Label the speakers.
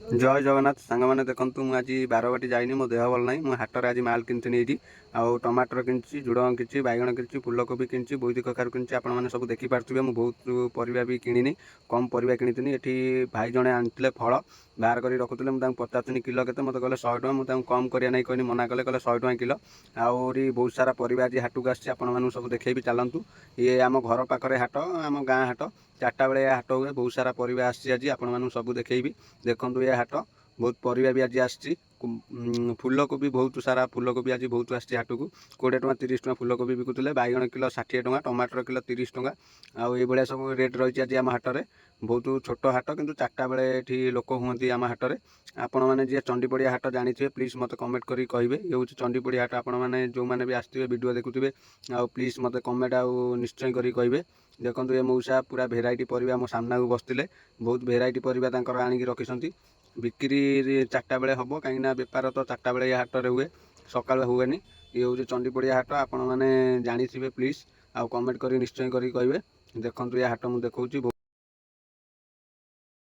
Speaker 1: जय जगन्नाथ सांग मैंने देखूँ मुझे बारवाटी जाइनी मो देह भल ना मुझे हाटर आज माल किनी आउ टमाटर किनी झुड़ंग किनी बैगण किनी फुलकोबी किनी बोईती कखारू किनी आपने सब देखिपे मुझे बहुत परिया भी किनी कम परिया किनी ये भाई जड़े आनी फल बाहर कर रखुले मुझे पचारूनी किलो के मत कहले 100 टଙ୍କା मुझे कम करा नहीं कहनी मना कले 100 टଙ୍କା किलो आहरी बहुत सारा परिया आज हाट को आसने सब देखे चलतु ये आम घर पाखे हाट आम गाँ हाट 4टा बेले हाट हुए बहुत सारा परिया आज आपण सब देखी देखु ये हाट बहुत परिया भी आज आसी फुलकोबी बहुत सारा फुलकोबी आज बहुत आसी हाट को 20 टଙ୍କା 30 टଙ୍କା फुलकोबी बिकुले बैगण किलो 60 टଙ୍କା टमाटर किलो 30 टଙ୍କା आउ सब रेट रही आज आम हाट में बहुत छोट हाट किंतु 4टा बेले ये लोक हुंती आम हाट में आपण मैंने जी चंडीपड़िया हाट जानी प्लीज मत कमेंट करी कहे ये हूँ चंडीपड़िया हाट आपण मैंने जो मैंने भी आसते वीडियो देखुए आउ प्लीज मत कमेंट आउ निश्चय करी कहे देखो ये मौसा पूरा भेराइटी परिया मो सामना को बसते बहुत भेराइटी परिया आनिकी रखिंट बिक्री 4टा बेले हम कहीं बेपार तो 4टा बेले ये हाट में हुए सका हुए ये हूँ चंडीपड़िया हाट आपण मैंने जानी प्लीज आउ कमेंट कर निश्चय करी कहे देखो ये हाट मुझे देखा